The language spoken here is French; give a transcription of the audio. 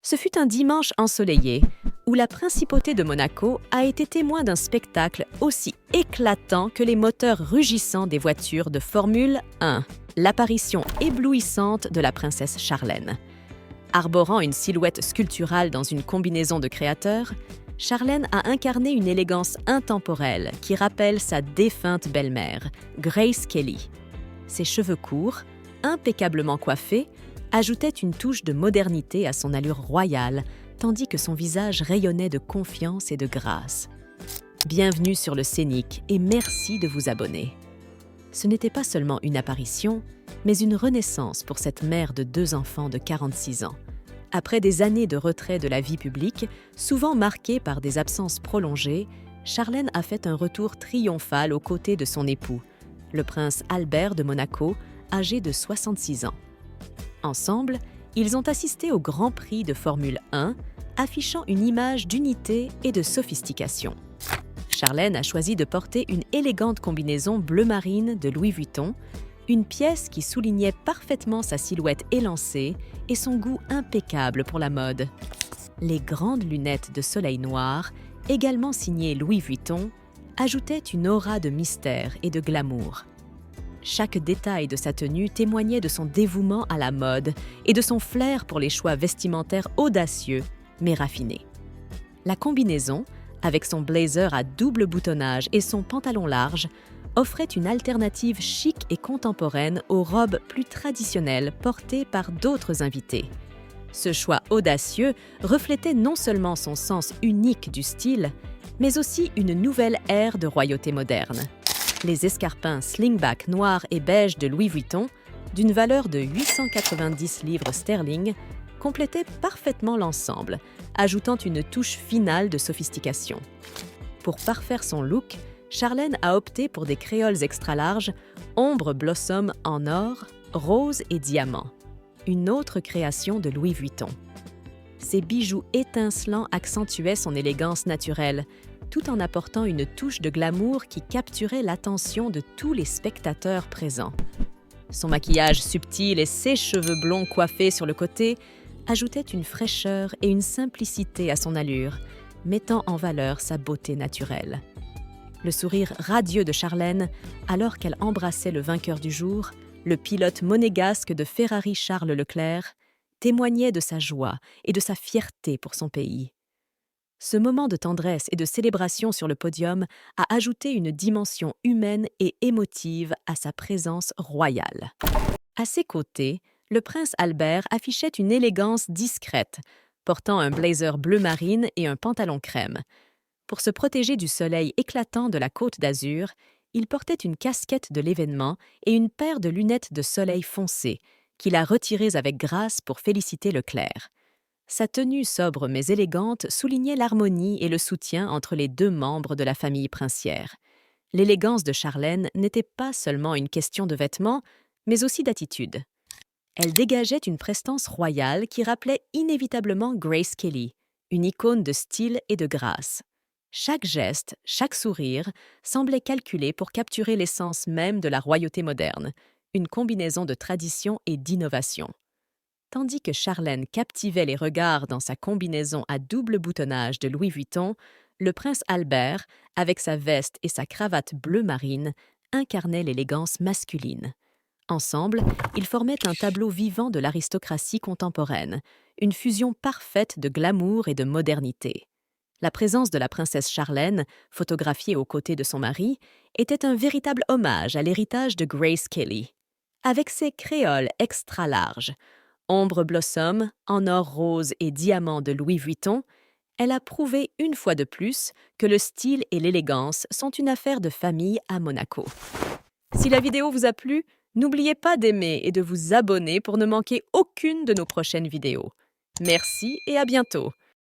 Ce fut un dimanche ensoleillé où la principauté de Monaco a été témoin d'un spectacle aussi éclatant que les moteurs rugissants des voitures de Formule 1, l'apparition éblouissante de la princesse Charlène. Arborant une silhouette sculpturale dans une combinaison de créateurs, Charlène a incarné une élégance intemporelle qui rappelle sa défunte belle-mère, Grace Kelly. Ses cheveux courts, impeccablement coiffés, ajoutaient une touche de modernité à son allure royale, tandis que son visage rayonnait de confiance et de grâce. Bienvenue sur le Scénic et merci de vous abonner. Ce n'était pas seulement une apparition, mais une renaissance pour cette mère de 2 enfants de 46 ans. Après des années de retrait de la vie publique, souvent marquées par des absences prolongées, Charlène a fait un retour triomphal aux côtés de son époux, le prince Albert de Monaco, âgé de 66 ans. Ensemble, ils ont assisté au Grand Prix de Formule 1, affichant une image d'unité et de sophistication. Charlène a choisi de porter une élégante combinaison bleu marine de Louis Vuitton, une pièce qui soulignait parfaitement sa silhouette élancée et son goût impeccable pour la mode. Les grandes lunettes de soleil noir, également signées Louis Vuitton, ajoutaient une aura de mystère et de glamour. Chaque détail de sa tenue témoignait de son dévouement à la mode et de son flair pour les choix vestimentaires audacieux, mais raffinés. La combinaison, avec son blazer à double boutonnage et son pantalon large, offrait une alternative chic et contemporaine aux robes plus traditionnelles portées par d'autres invités. Ce choix audacieux reflétait non seulement son sens unique du style, mais aussi une nouvelle ère de royauté moderne. Les escarpins slingback noirs et beige de Louis Vuitton, d'une valeur de 890 livres sterling, complétaient parfaitement l'ensemble, ajoutant une touche finale de sophistication. Pour parfaire son look, Charlène a opté pour des créoles extra larges, ombre blossom en or, rose et diamant, une autre création de Louis Vuitton. Ces bijoux étincelants accentuaient son élégance naturelle, tout en apportant une touche de glamour qui capturait l'attention de tous les spectateurs présents. Son maquillage subtil et ses cheveux blonds coiffés sur le côté ajoutaient une fraîcheur et une simplicité à son allure, mettant en valeur sa beauté naturelle. Le sourire radieux de Charlène, alors qu'elle embrassait le vainqueur du jour, le pilote monégasque de Ferrari Charles Leclerc, témoignait de sa joie et de sa fierté pour son pays. Ce moment de tendresse et de célébration sur le podium a ajouté une dimension humaine et émotive à sa présence royale. À ses côtés, le prince Albert affichait une élégance discrète, portant un blazer bleu marine et un pantalon crème. Pour se protéger du soleil éclatant de la Côte d'Azur, il portait une casquette de l'événement et une paire de lunettes de soleil foncé, qu'il a retirées avec grâce pour féliciter Leclerc. Sa tenue sobre mais élégante soulignait l'harmonie et le soutien entre les 2 membres de la famille princière. L'élégance de Charlène n'était pas seulement une question de vêtements, mais aussi d'attitude. Elle dégageait une prestance royale qui rappelait inévitablement Grace Kelly, une icône de style et de grâce. Chaque geste, chaque sourire semblait calculé pour capturer l'essence même de la royauté moderne, une combinaison de tradition et d'innovation. Tandis que Charlène captivait les regards dans sa combinaison à double boutonnage de Louis Vuitton, le prince Albert, avec sa veste et sa cravate bleu marine, incarnait l'élégance masculine. Ensemble, ils formaient un tableau vivant de l'aristocratie contemporaine, une fusion parfaite de glamour et de modernité. La présence de la princesse Charlène, photographiée aux côtés de son mari, était un véritable hommage à l'héritage de Grace Kelly. Avec ses créoles extra larges, ombre blossom, en or rose et diamant de Louis Vuitton, elle a prouvé une fois de plus que le style et l'élégance sont une affaire de famille à Monaco. Si la vidéo vous a plu, n'oubliez pas d'aimer et de vous abonner pour ne manquer aucune de nos prochaines vidéos. Merci et à bientôt!